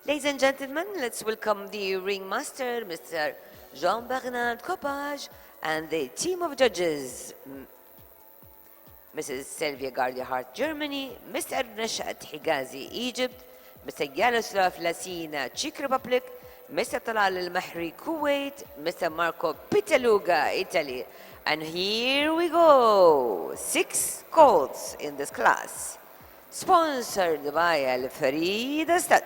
Ladies and gentlemen, let's welcome the ringmaster, Mr. Jean-Bernard Copage, and the team of judges, Mrs. Sylvia Gardia-Hart, Germany, Mr. Nashat Higazi, Egypt, Mr. Yaroslav Lasina, Czech Republic, Mr. Talal Al-Mahri, Kuwait, Mr. Marco Pitaluga, Italy. And here we go, 6 colts in this class, sponsored by Al-Farid Stud.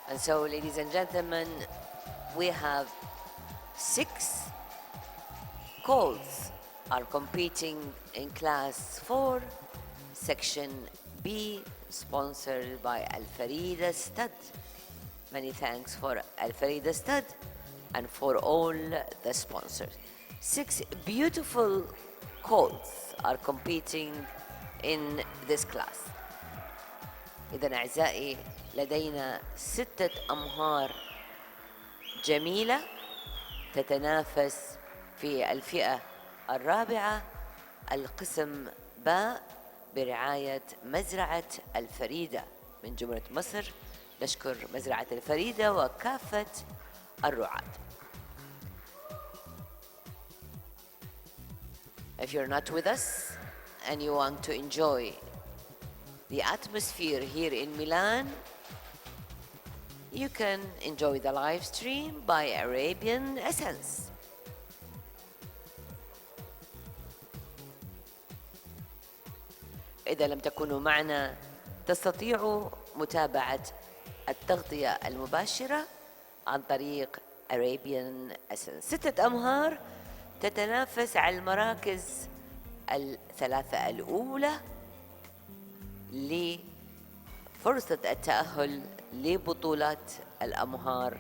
And so, ladies and gentlemen, we have 6 colts are competing in class 4, section B, sponsored by Al-Farida Stud. Many thanks for Al-Farida Stud and for all the sponsors. 6 beautiful colts are competing in this class. إذن أعزائي لدينا 6 أمهار جميلة تتنافس في الفئة الرابعة، القسم باء برعاية مزرعة الفريدة من جمهورية مصر. نشكر مزرعة الفريدة وكافة الرعاة. If you're not with us and you want to enjoy the atmosphere here in Milan, you can enjoy the live stream by Arabian Essence. إذا لم تكونوا معنا تستطيعوا متابعة التغطية المباشرة عن طريق Arabian Essence. 6 أمهار تتنافس على المراكز الثلاثة الأولى لفرصة التأهل لبطولات الأمهار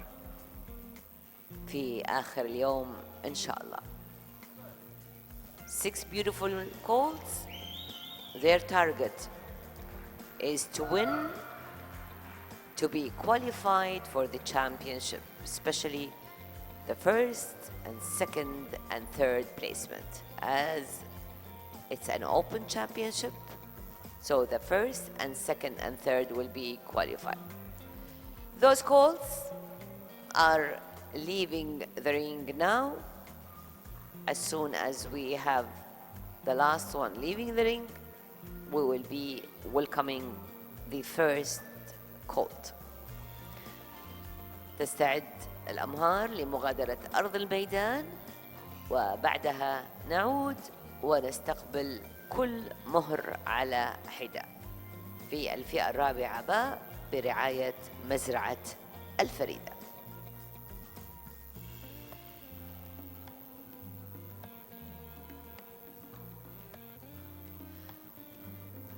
في آخر اليوم إن شاء الله. 6 beautiful colts. Their target is to win, to be qualified for the championship, especially the first and second and third placement, as it's an open championship, so the first and second and third will be qualified. Those colts are leaving the ring now. As soon as we have the last one leaving the ring, we will be welcoming the first colt. تستعد الأمهار لمغادرة أرض الميدان، وبعدها نعود ونستقبل كل مهر على حدة في الفئة الرابعة باء برعاية مزرعة الفريدة.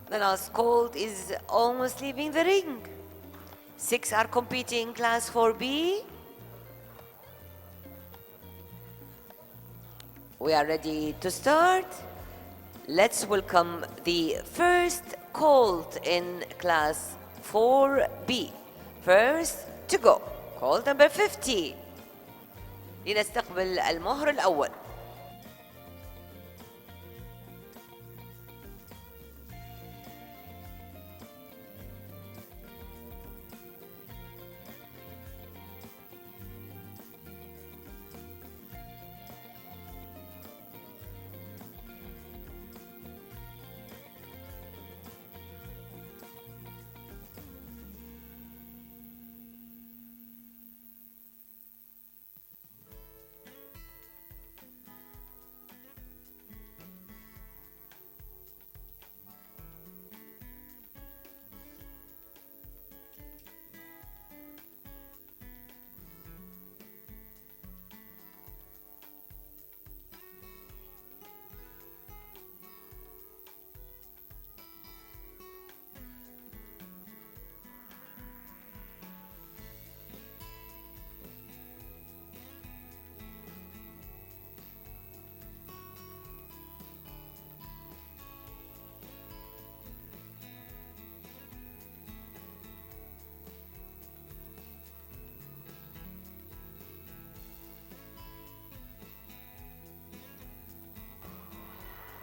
The last colt is almost leaving the ring. 6 are competing in class 4B. We are ready to start. Let's welcome the first colt in class 4B. First to go, colt number 50. لنستقبل المهر الأول.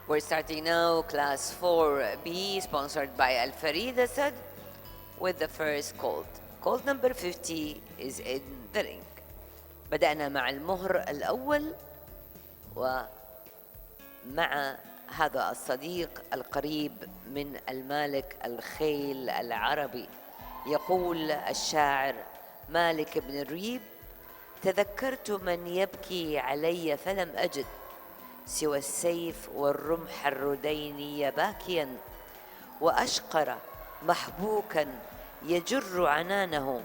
We're starting now class 4B, sponsored by Al Farida Sad, with the first colt. Colt number 50 is in the ring. بدأنا مع المهر الأول، ومع هذا الصديق القريب من المالك الخيل العربي. يقول الشاعر مالك بن الريب: تذكرت من يبكي علي فلم أجد سوى السيف والرمح الردين باكيا، وأشقر محبوكا يجر عنانه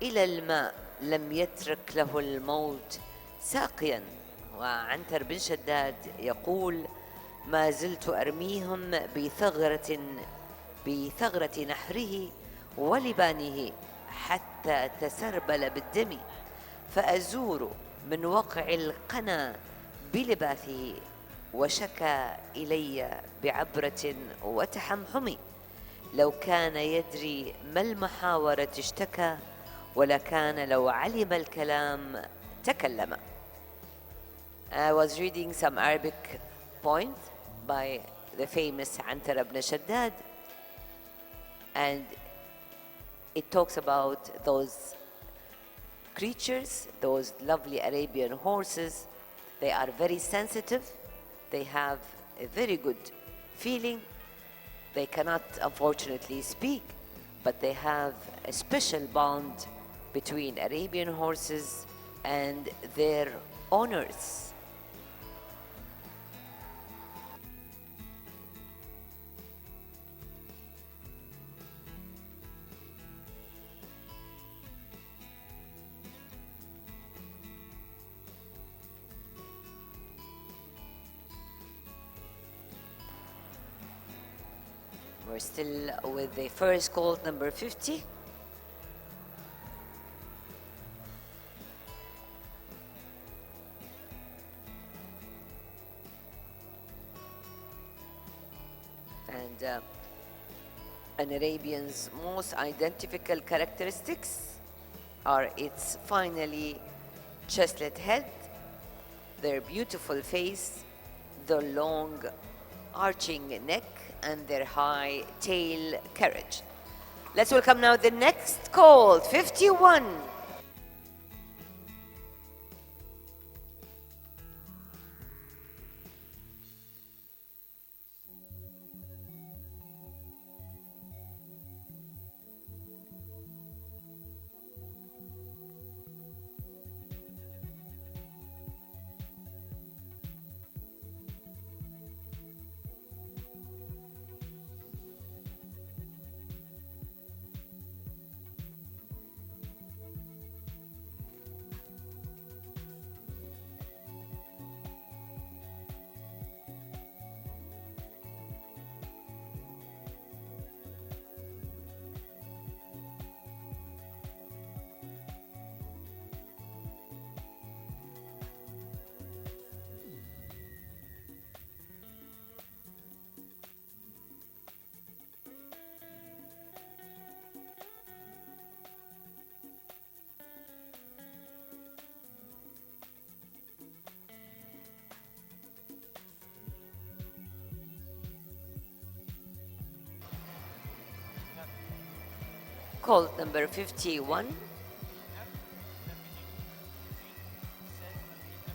إلى الماء لم يترك له الموت ساقيا. وعنتر بن شداد يقول: ما زلت أرميهم بثغرة نحره ولبانه حتى تسربل بالدم، فأزور من وقع القنا بلباثه وشكى إلي بعبرة وتحمحم. لو كان يدري ما المحاورة اشتكى ولكان لو علم الكلام تكلم. I was reading some Arabic poems by the famous Antar ibn Shaddad, and it talks about those creatures, those lovely Arabian horses. They are very sensitive, they have a very good feeling. They cannot unfortunately speak, but they have a special bond between Arabian horses and their owners. We're still with the first colt, number 50. And an Arabian's most identifiable characteristics are its finely chestlet head, their beautiful face, the long arching neck, and their high tail carriage. Let's welcome now the next colt, 51. Colt number 51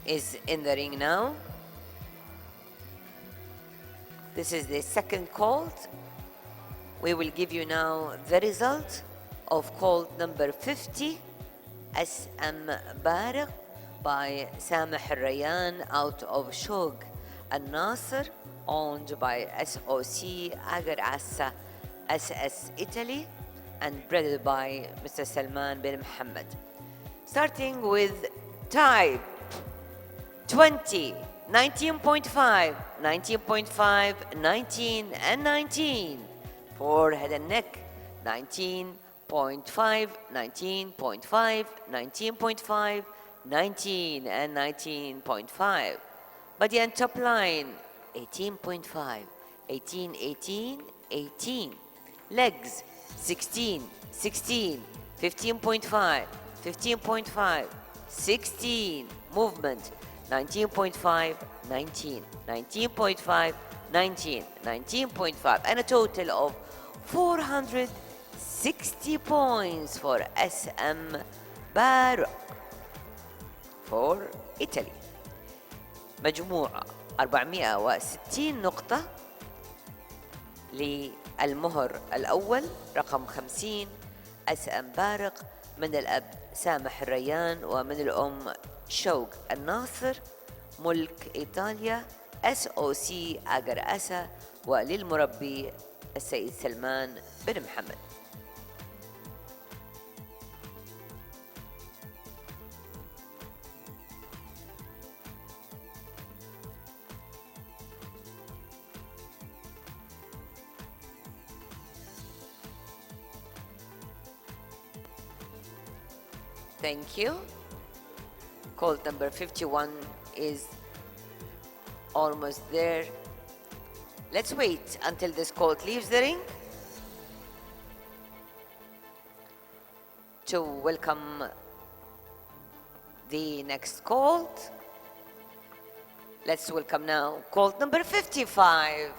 is in the ring now. This is the second colt. We will give you now the result of colt number 50, SM Barak by Sameh Rayan out of Shog Al-Nasr, owned by SOC Agar Assa SS Italy, and bred by Mr. Salman bin Mohammed. Starting with type 20, 19.5, 19.5, 19, and 19. For head and neck, 19.5, 19.5, 19.5, 19, and 19.5. Body and top line, 18.5, 18, 18, 18. Legs, 16, 16, 15.5, 15.5, 16. Movement, 19.5, 19, 19.5, 19, 19.5, and a total of 460 points for SM Barak for Italy. مجموعة 460 نقطة للمهر الأول رقم 50 SM بارق، من الأب سامح الريان، ومن الأم شوق الناصر، ملك إيطاليا SOC أجر أسا، وللمربي السيد سلمان بن محمد. Thank you. Colt number 51 is almost there. Let's wait until this colt leaves the ring to welcome the next colt. Let's welcome now colt number 55.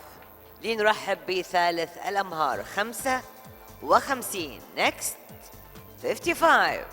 لنرحب بثالث الأمهار 55. Next 55.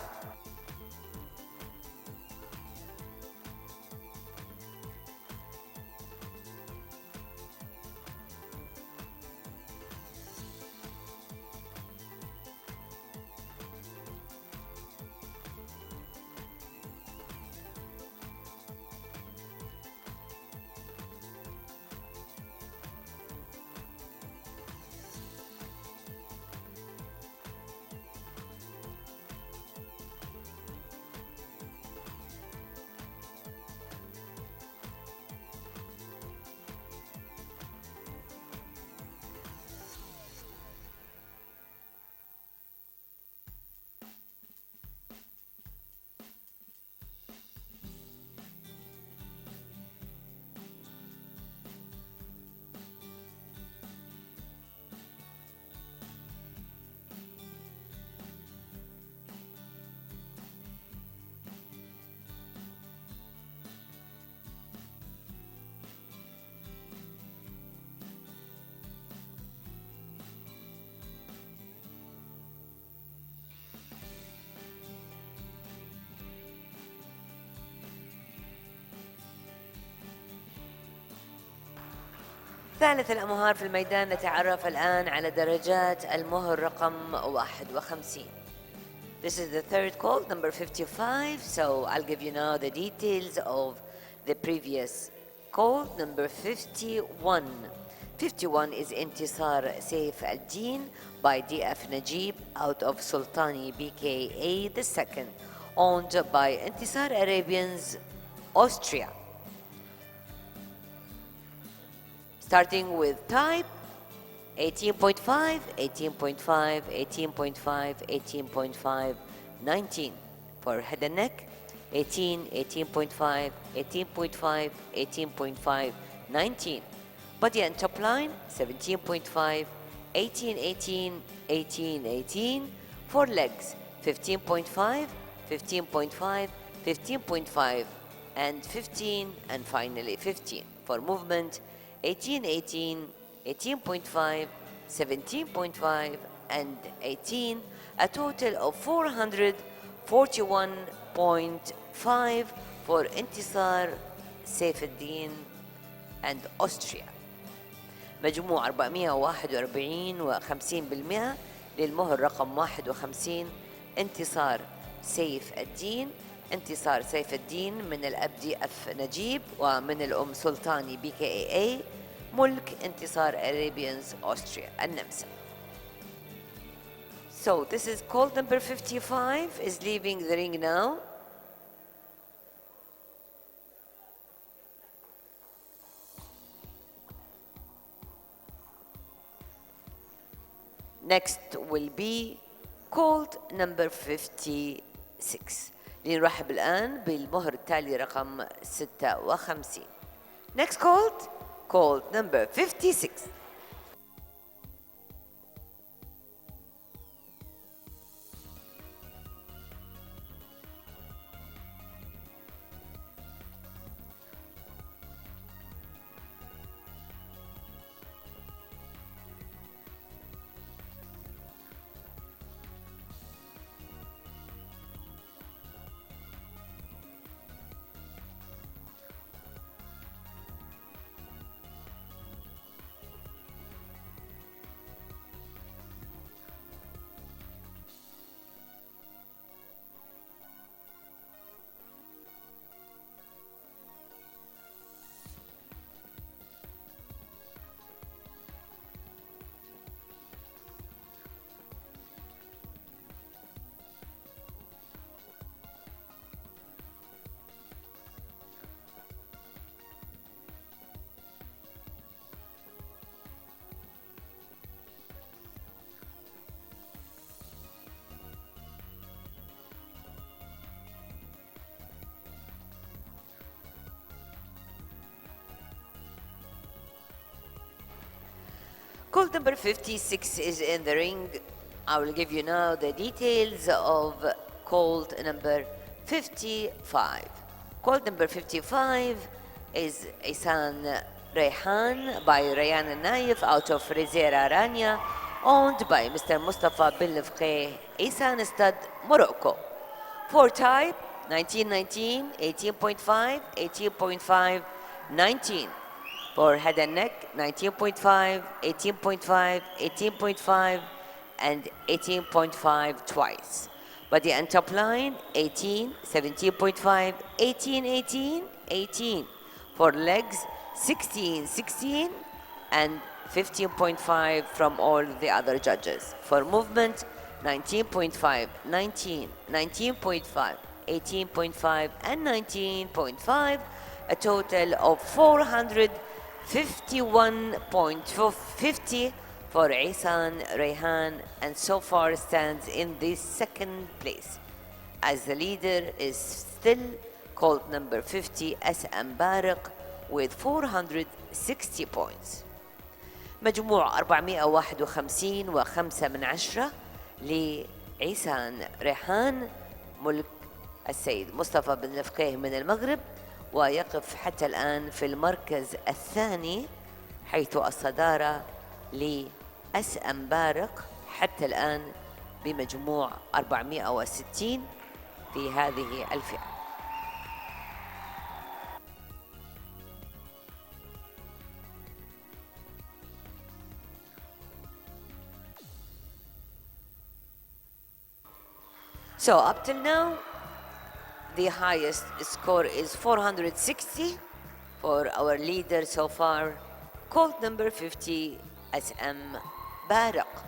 ثالث الأمهار في الميدان. نتعرف الآن على درجات المهر رقم 51. This is the third colt, number 55. So I'll give you now the details of the previous colt, number 51. 51 is Intisar Saif al-Din by DF Najib out of Sultani BKA the second, owned by Intisar Arabians, Austria. Starting with type 18.5, 18.5, 18.5, 18.5, 19. For head and neck, 18, 18.5, 18.5, 18.5, 19. Body and top line, 17.5, 18, 18, 18, 18. For legs, 15.5, 15.5, 15.5, and 15, and finally 15. For movement, 18, 18, 18.5, 17.5, and 18, a total of 441.5 for Intisar Saif al-Din and Austria. مجموع 441 و50% للمهر رقم 51 انتصار سيف الدين. انتصار سيف الدين من الأب دي أف نجيب ومن الأم سلطاني BKA ملك انتصار Arabians Austria النمسا. So this is colt number 55 is leaving the ring now. Next will be colt number 56. لنرحب الآن بالمهر التالي رقم 56. Next colt, colt number 56. Colt number 56 is in the ring. I will give you now the details of colt number 55. Colt number 55 is Isan Rehan by Rayan Naif out of Rizera Rania, owned by Mr. Mustafa bin Lefqeh, Isan Stud, Morocco. For type, 1919, 18.5, 18.5, 19. For head and neck, 19.5, 18.5, 18.5, and 18.5 twice. Body and top line, 18, 17.5, 18, 18, 18. For legs, 16, 16, and 15.5 from all the other judges. For movement, 19.5, 19, 19.5, 18.5, and 19.5, a total of 451.50 for Isan Rehan, and so far stands in the second place, as the leader is still colt number 50 SM Barak with 460 points. مجموع 451.5 لعيسان ريحان ملك السيد مصطفى بن لفقيه من المغرب، ويقف حتى الآن في المركز الثاني، حيث الصدارة لأسأم بارق حتى الآن بمجموع 460 في هذه الفئة. So up till now, the highest score is 460 for our leader so far, colt number 50 SM بارق.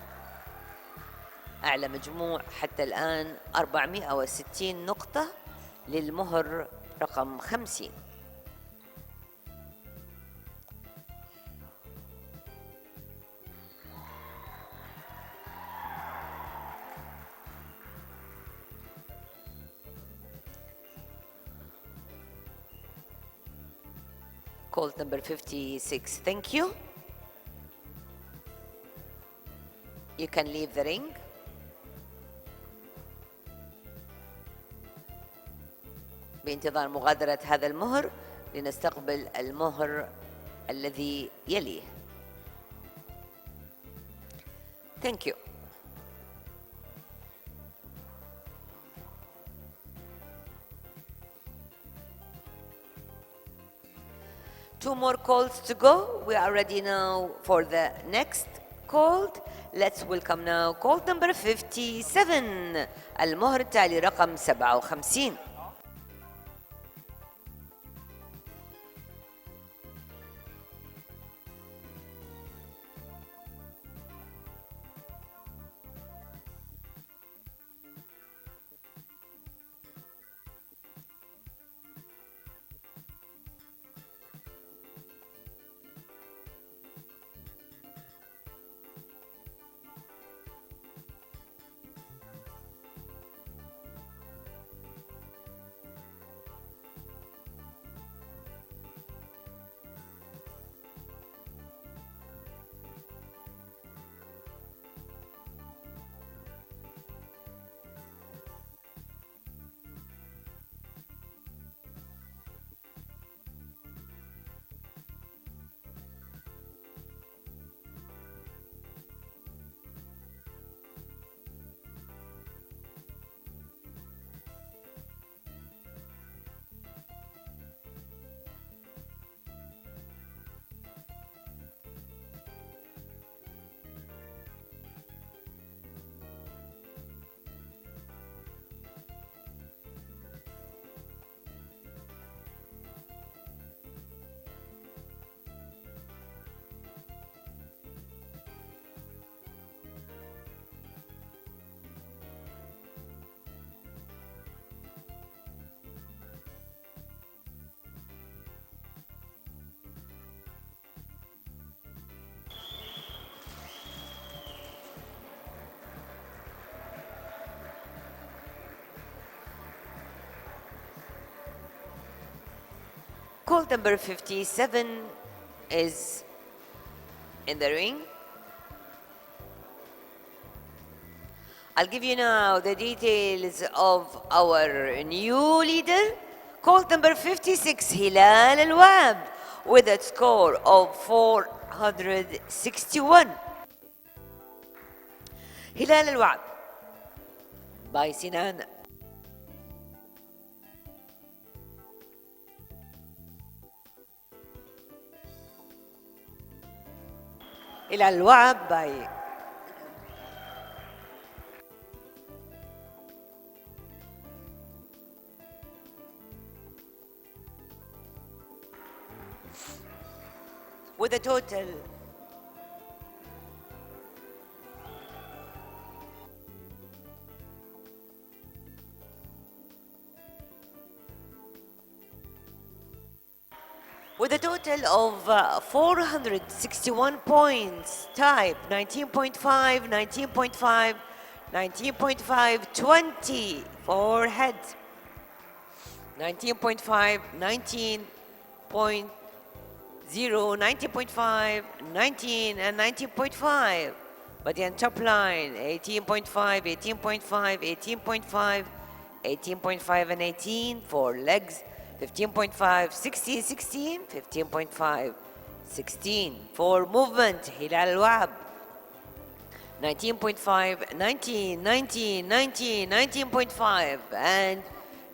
أعلى مجموع حتى الآن 460 نقطة للمهر رقم 50. Colt number 56, thank you. You can leave the ring. بانتظار مغادرة هذا المهر لنستقبل المهر الذي يليه. Thank you. Two more calls to go. We are ready now for the next colt. Let's welcome now colt number 57. المهر التالي رقم 57. Colt number 57 is in the ring. I'll give you now the details of our new leader, colt number 56, Hilal Al-Wab, with a score of 461. Hilal Al-Wab by Sinan. Hilal Al-Wab by with a total of 461 points. Type 19.5, 19.5, 19.5, 20 for head. 19.5, 19.0, 19.5, 19 and 19.5. But then top line 18.5, 18.5, 18.5, 18.5 and 18 for legs. 15.5, 16, 16, 15.5, 16 for movement. Hilal Al-Wab 19.5, 19, 19, 19, 19.5, and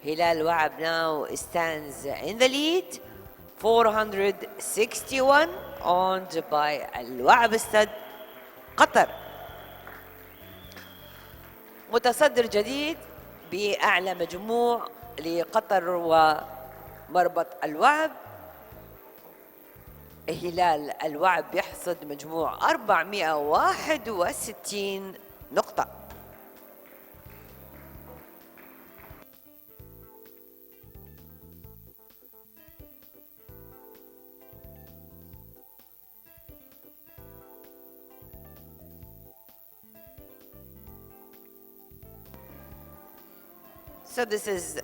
Hilal Al-Wab now stands in the lead. 461 owned by Al-Wab Stud قطر. متصدر جديد بأعلى مجموع لقطر ومربط الوعب. هلال الوعب يحصد مجموع 461 نقطة. So this is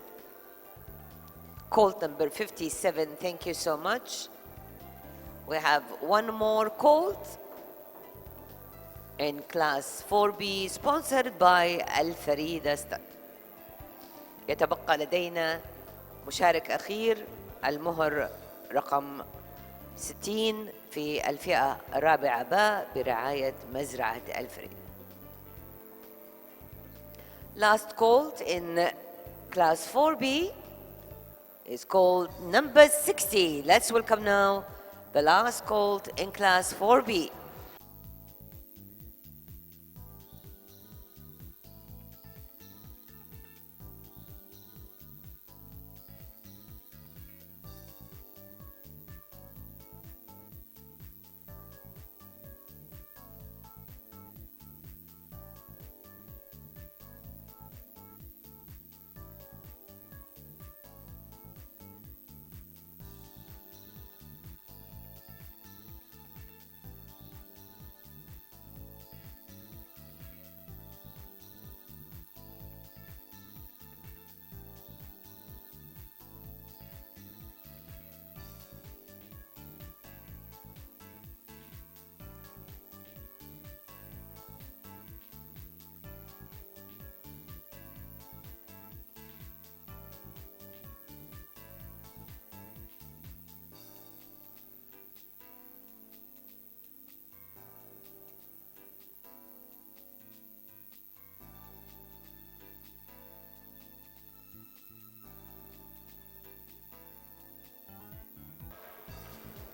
colt number 57. Thank you so much. We have one more colt in class 4B sponsored by الفريدة ستاد. يتبقى لدينا مشارك أخير، المهر رقم 60 في الفئة الرابعة باء برعاية مزرعة الفريدة. Last colt in class 4B is called number 60. Let's welcome now the last colt in class 4B.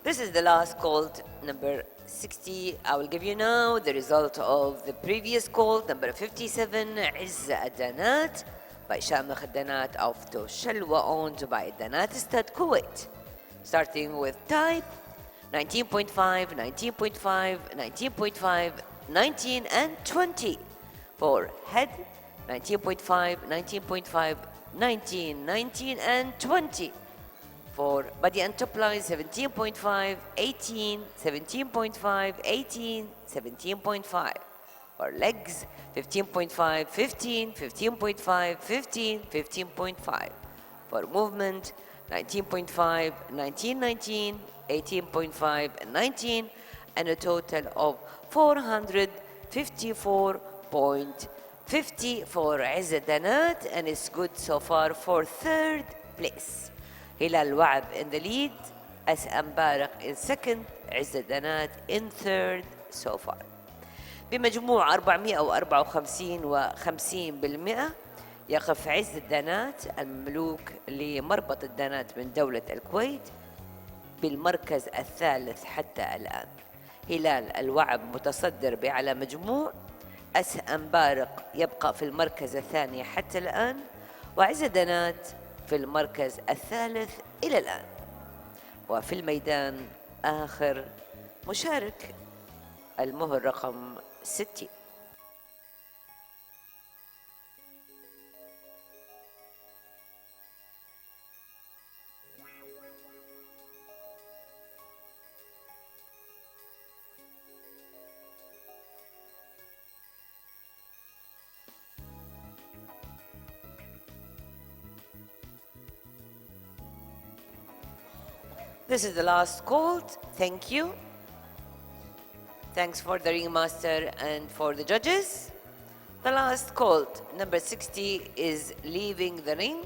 This is the last colt, number 60. I will give you now the result of the previous colt, number 57, عز الدانات by شامخ الدانات of Toshelwa, owned by Danat Stud Kuwait. Starting with type 19.5, 19.5, 19.5, 19 and 20. For head 19.5, 19.5, 19, 19 and 20. For body and top line 17.5, 18, 17.5, 18, 17.5. For legs 15.5, 15, 15.5, 15, 15.5. For movement 19.5, 19, 19, 18.5 and 19, and a total of 454.5 50 for عز الدنات, and it's good so far for third place. هلال وعب in the lead, أسأم بارق in second, عز الدنات in third so far. بمجموع 454 و50%, يقف عز الدنات المملوك لمربط الدنات من دولة الكويت بالمركز الثالث حتى الآن. هلال الوعب متصدر بأعلى مجموع, أسأم بارق يبقى في المركز الثاني حتى الآن, وعز الدنات في المركز الثالث إلى الآن. وفي الميدان آخر مشارك, المهر رقم 60. This is the last colt. Thank you. Thanks for the ringmaster and for the judges. The last colt, number 60, is leaving the ring.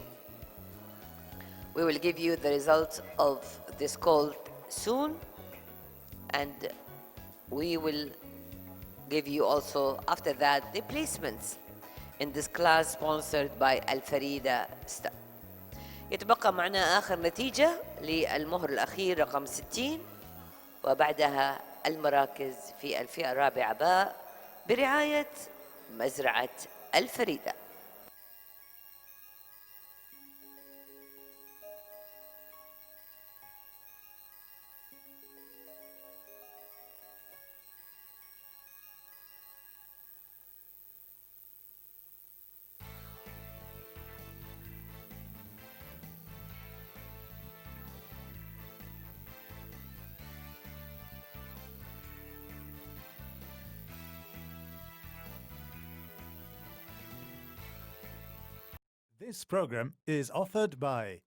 We will give you the results of this colt soon, and we will give you also after that the placements in this class sponsored by Al Farida Star. يتبقى معنا آخر نتيجة للمهر الأخير رقم 60, وبعدها المراكز في الفئة الرابعة باء برعاية مزرعة الفريدة. This program is offered by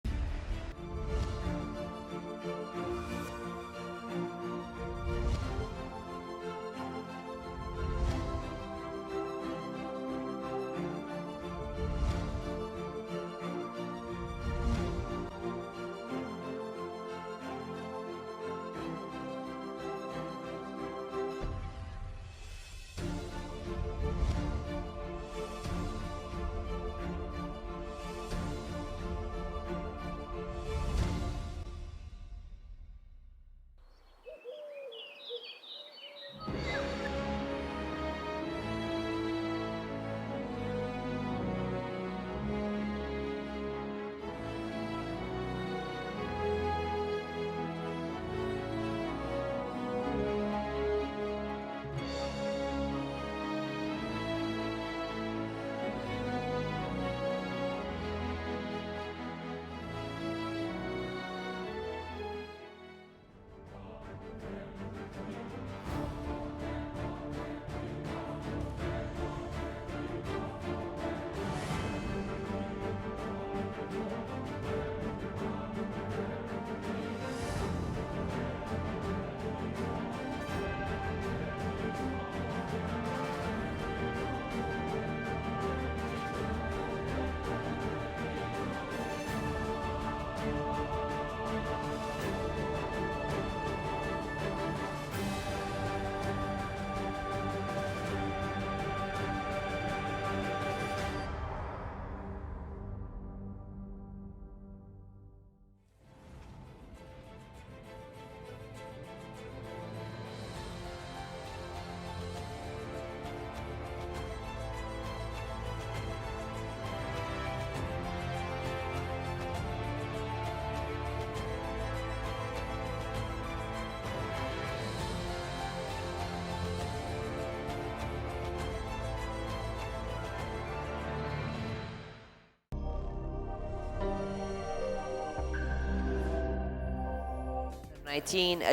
a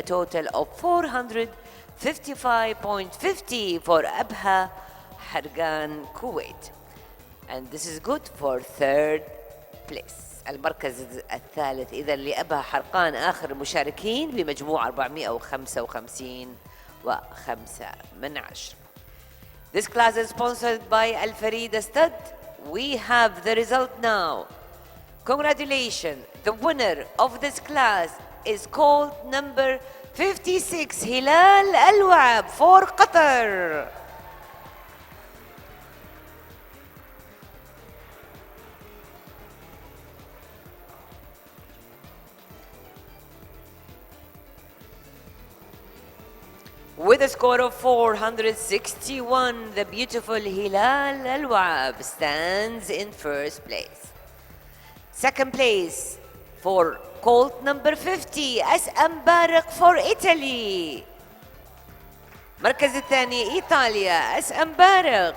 total of 455.50 for Abha Hargan, Kuwait. And this is good for third place. المركز الثالث إذا لأبها حرقان آخر المشاركين بمجموع 455 و5 من 10. This class is sponsored by Al Farida Stud. We have the result now. Congratulations, the winner of this class is colt number 56 Hilal Al Wab for Qatar. With a score of 461, the beautiful Hilal Al Wab stands in first place. Second place for colt number 50 أسأم بارق for Italy. المركز الثاني إيطاليا أسأم بارق.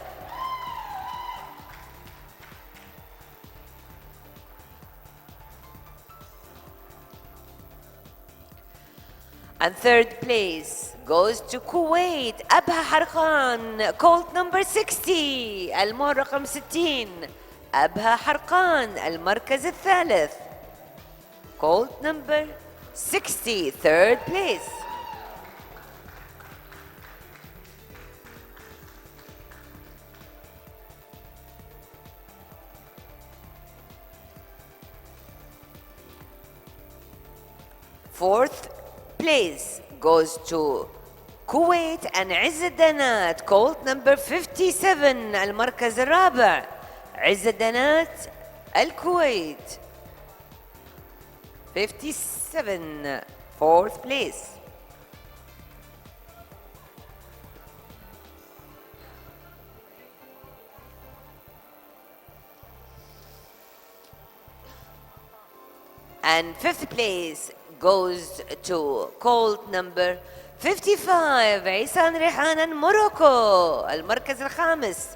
And third place goes to Kuwait أبها حرقان colt number 60 المول رقم 60 أبها حرقان المركز الثالث. Colt number 60 third place. Fourth place goes to Kuwait and عز الدنات colt number 57 المركز الرابع. عز الدنات الكويت 57 fourth place. And fifth place goes to colt number 55 عيسان ريحان موروكو المركز الخامس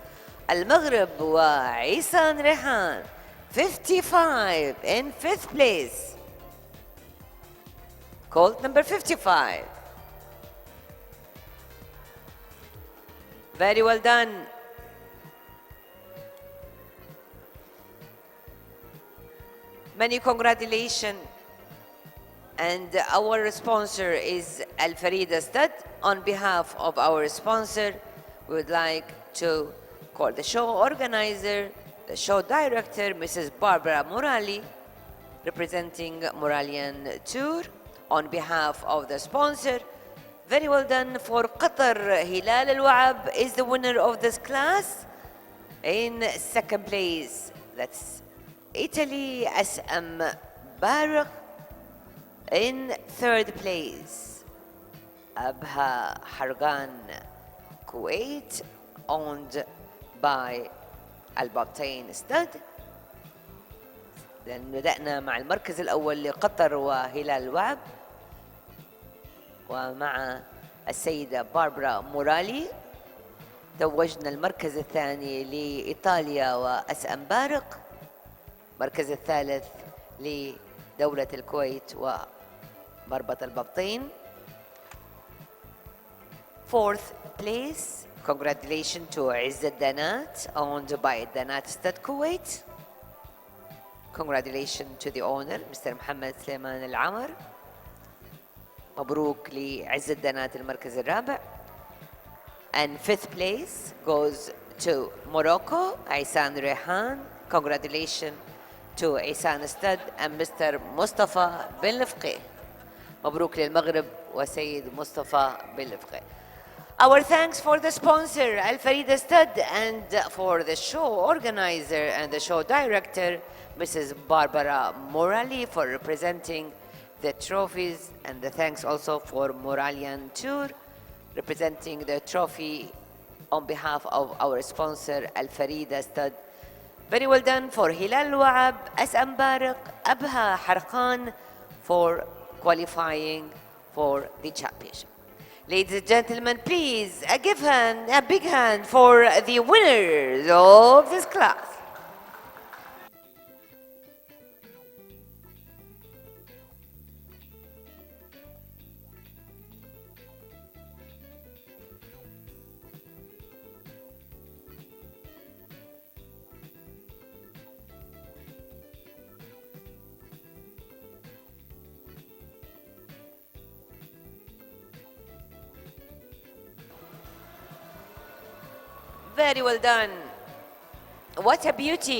المغرب وعيسان ريحان 55 in fifth place. Colt number 55. Very well done. Many congratulations. And our sponsor is Al Farida Stud. On behalf of our sponsor, we would like to call the show organizer, the show director, Mrs. Barbara Morali, representing Moralian Tour. On behalf of the sponsor, very well done for Qatar. Hilal Al Wab is the winner of this class. In second place, that's Italy, As'am Barak. In third place, Abha Hargan, Kuwait, owned by البابتين ستاد. بدأنا مع المركز الأول لقطر وهلال الوعب ومع السيدة باربرا مورالي. توجنا المركز الثاني لإيطاليا وأسأم بارق. المركز الثالث لدولة الكويت ومربط البابطين. Fourth place, congratulations to عز الدنات, owned by Danat Stud Kuwait. Congratulations to the owner, Mr. محمد سليمان العمر. مبروك لعز الدنات المركز الرابع. And fifth place goes to Morocco, Aisan Rehan. Congratulations to Aisan Stud and Mr. Mustafa bin Lafqi. مبروك للمغرب وسيد مصطفى بن لفقي. Our thanks for the sponsor, Al Farida Stud, and for the show organizer and the show director, Mrs. Barbara Morali, for representing the trophies, and the thanks also for Moralian Tour, representing the trophy on behalf of our sponsor, Al Farida Stud. Very well done for Hilal Wa'ab, As'am Barak, Abha Harqan for qualifying for the championship. Ladies and gentlemen, please a big hand for the winners of this class. Very well done. What a beauty.